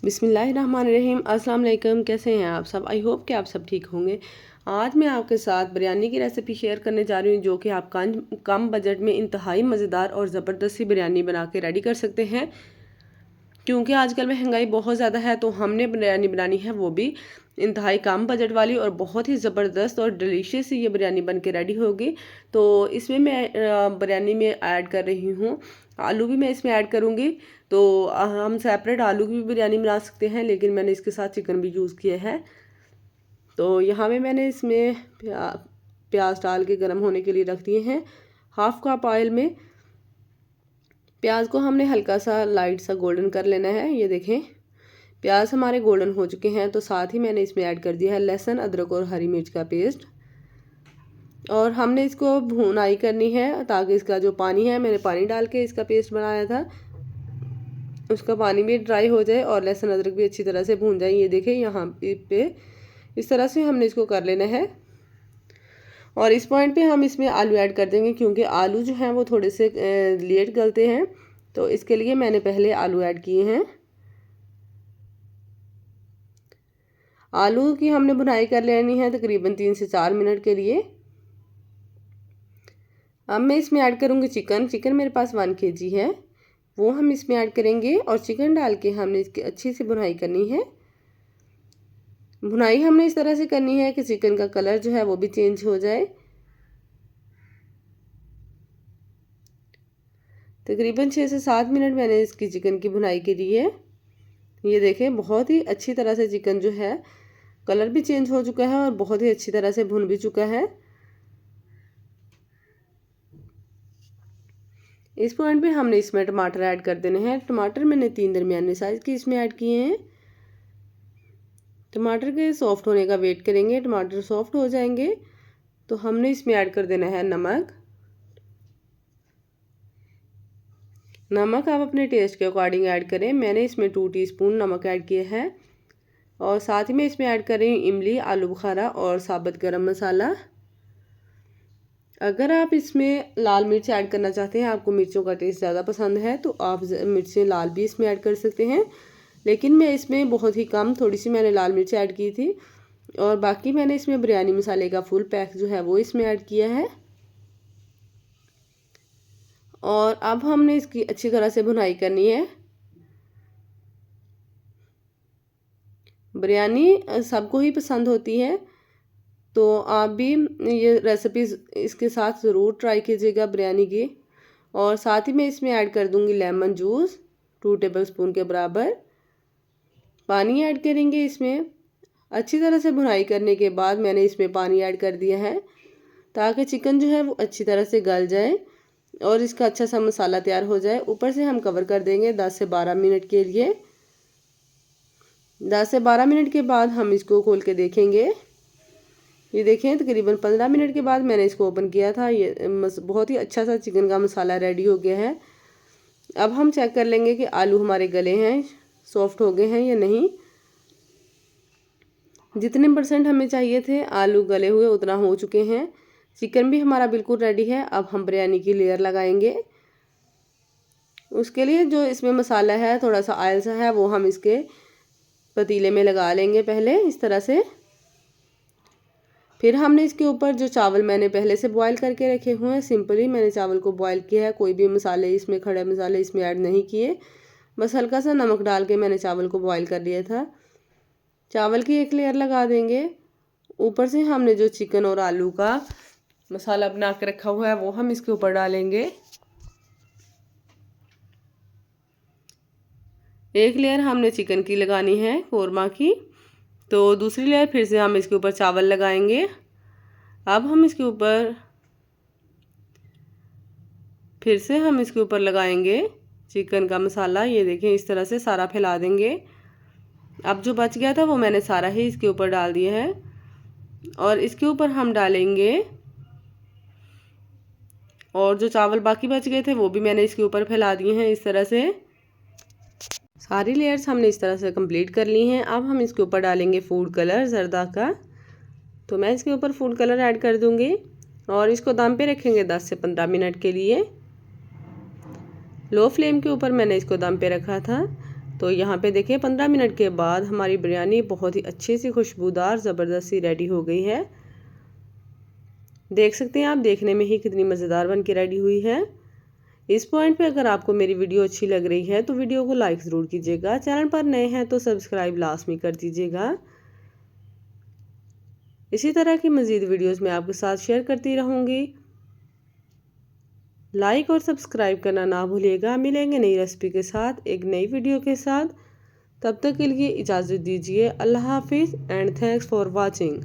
बिस्मिल्लाहिर्रहमानिर्रहीम। अस्सलाम वालेकुम। कैसे हैं आप सब? आई होप कि आप सब ठीक होंगे। आज मैं आपके साथ बिरयानी की रेसिपी शेयर करने जा रही हूँ, जो कि आप कम बजट में इंतहाई मज़ेदार और ज़बरदस्ती बिरयानी बना के रेडी कर सकते हैं। क्योंकि आजकल महंगाई बहुत ज़्यादा है, तो हमने बिरयानी बनानी है, वो भी इंतहाई कम बजट वाली, और बहुत ही ज़बरदस्त और डिलीशियस ये बिरयानी बन के रेडी होगी। तो इसमें मैं बिरयानी में ऐड कर रही हूँ आलू, भी मैं इसमें ऐड करूँगी। तो हम सेपरेट आलू की भी बिरयानी बना सकते हैं, लेकिन मैंने इसके साथ चिकन भी यूज़ किया है। तो यहाँ में मैंने इसमें प्याज डाल के गर्म होने के लिए रख दिए हैं। हाफ कप ऑयल में प्याज को हमने हल्का सा लाइट सा गोल्डन कर लेना है। ये देखें, प्याज हमारे गोल्डन हो चुके हैं। तो साथ ही मैंने इसमें ऐड कर दिया है लहसुन, अदरक और हरी मिर्च का पेस्ट, और हमने इसको भुनाई करनी है ताकि इसका जो पानी है, मैंने पानी डाल के इसका पेस्ट बनाया था, उसका पानी भी ड्राई हो जाए और लहसुन अदरक भी अच्छी तरह से भून जाए। ये देखें, यहाँ पे इस तरह से हमने इसको कर लेना है। और इस पॉइंट पे हम इसमें आलू ऐड कर देंगे, क्योंकि आलू जो हैं वो थोड़े से लेट गलते हैं, तो इसके लिए मैंने पहले आलू ऐड किए हैं। आलू की हमने भुनाई कर लेनी है तकरीबन 3 से 4 मिनट के लिए। अब मैं इसमें ऐड करूँगी चिकन मेरे पास 1 kg है, वो हम इसमें ऐड करेंगे। और चिकन डाल के हमने इसकी अच्छी से भुनाई करनी है। भुनाई हमने इस तरह से करनी है कि चिकन का कलर जो है वो भी चेंज हो जाए। तकरीबन 6 से 7 मिनट मैंने इसकी चिकन की भुनाई की दी है। ये देखें, बहुत ही अच्छी तरह से चिकन जो है कलर भी चेंज हो चुका है और बहुत ही अच्छी तरह से भुन भी चुका है। इस पॉइंट पे हमने इसमें टमाटर ऐड कर देने हैं। टमाटर मैंने 3 दरमियाने साइज़ के इसमें ऐड किए हैं। टमाटर के सॉफ्ट होने का वेट करेंगे। टमाटर सॉफ्ट हो जाएंगे तो हमने इसमें ऐड कर देना है नमक। नमक आप अपने टेस्ट के अकॉर्डिंग ऐड करें। मैंने इसमें 2 टीस्पून नमक ऐड किया है। और साथ ही में इसमें ऐड कर रही हूँ इमली, आलू बुखारा और साबुत गरम मसाला। अगर आप इसमें लाल मिर्च ऐड करना चाहते हैं, आपको मिर्चों का टेस्ट ज़्यादा पसंद है, तो आप मिर्चें लाल भी इसमें ऐड कर सकते हैं। लेकिन मैं इसमें बहुत ही कम, थोड़ी सी मैंने लाल मिर्च ऐड की थी। और बाकी मैंने इसमें बिरयानी मसाले का फुल पैक जो है वो इसमें ऐड किया है। और अब हमने इसकी अच्छी तरह से भुनाई करनी है। बिरयानी सबको ही पसंद होती है, तो आप भी ये रेसिपीज़ इसके साथ ज़रूर ट्राई कीजिएगा बिरयानी की। और साथ ही मैं इसमें ऐड कर दूंगी लेमन जूस 2 टेबलस्पून के बराबर। पानी ऐड करेंगे इसमें। अच्छी तरह से भुनाई करने के बाद मैंने इसमें पानी ऐड कर दिया है, ताकि चिकन जो है वो अच्छी तरह से गल जाए और इसका अच्छा सा मसाला तैयार हो जाए। ऊपर से हम कवर कर देंगे 10 से 12 मिनट के लिए। 10 से 12 मिनट के बाद हम इसको खोल के देखेंगे। ये देखें, तकरीबन 15 मिनट के बाद मैंने इसको ओपन किया था। ये बहुत ही अच्छा सा चिकन का मसाला रेडी हो गया है। अब हम चेक कर लेंगे कि आलू हमारे गले हैं, सॉफ्ट हो गए हैं या नहीं। जितने % हमें चाहिए थे आलू गले हुए, उतना हो चुके हैं। चिकन भी हमारा बिल्कुल रेडी है। अब हम बिरयानी की लेयर लगाएंगे। उसके लिए जो इसमें मसाला है, थोड़ा सा ऑयल सा है, वो हम इसके पतीले में लगा लेंगे पहले इस तरह से। फिर हमने इसके ऊपर जो चावल मैंने पहले से बॉईल करके रखे हुए हैं, सिंपली मैंने चावल को बॉईल किया है। कोई भी मसाले इसमें, खड़े मसाले इसमें ऐड नहीं किए। बस हल्का सा नमक डाल के मैंने चावल को बॉईल कर लिया था। चावल की एक लेयर लगा देंगे। ऊपर से हमने जो चिकन और आलू का मसाला बना के रखा हुआ है, वो हम इसके ऊपर डालेंगे। एक लेयर हमने चिकन की लगानी है, कोरमा की, तो दूसरी लेयर फिर से हम इसके ऊपर चावल लगाएंगे। अब हम इसके ऊपर फिर से हम इसके ऊपर लगाएंगे चिकन का मसाला। ये देखें, इस तरह से सारा फैला देंगे। अब जो बच गया था वो मैंने सारा ही इसके ऊपर डाल दिया है। और इसके ऊपर हम डालेंगे, और जो चावल बाकी बच गए थे वो भी मैंने इसके ऊपर फैला दिए हैं। इस तरह से सारी लेयर्स हमने इस तरह से कंप्लीट कर ली हैं। अब हम इसके ऊपर डालेंगे फूड कलर जर्दा का। तो मैं इसके ऊपर फूड कलर ऐड कर दूंगी और इसको दम पे रखेंगे 10 से 15 मिनट के लिए। लो फ्लेम के ऊपर मैंने इसको दम पे रखा था। तो यहाँ पे देखिए 15 मिनट के बाद हमारी बिरयानी बहुत ही अच्छी सी खुशबूदार ज़बरदस्त सी रेडी हो गई है। देख सकते हैं आप, देखने में ही कितनी मज़ेदार बन के रेडी हुई है। इस पॉइंट पे अगर आपको मेरी वीडियो अच्छी लग रही है तो वीडियो को लाइक ज़रूर कीजिएगा। चैनल पर नए हैं तो सब्सक्राइब लाजमी कर दीजिएगा। इसी तरह की मज़ीद वीडियोस मैं आपके साथ शेयर करती रहूँगी। लाइक और सब्सक्राइब करना ना भूलिएगा। मिलेंगे नई रेसिपी के साथ, एक नई वीडियो के साथ। तब तक के लिए इजाज़त दीजिए। अल्लाह हाफिज़ एंड थैंक्स फॉर वॉचिंग।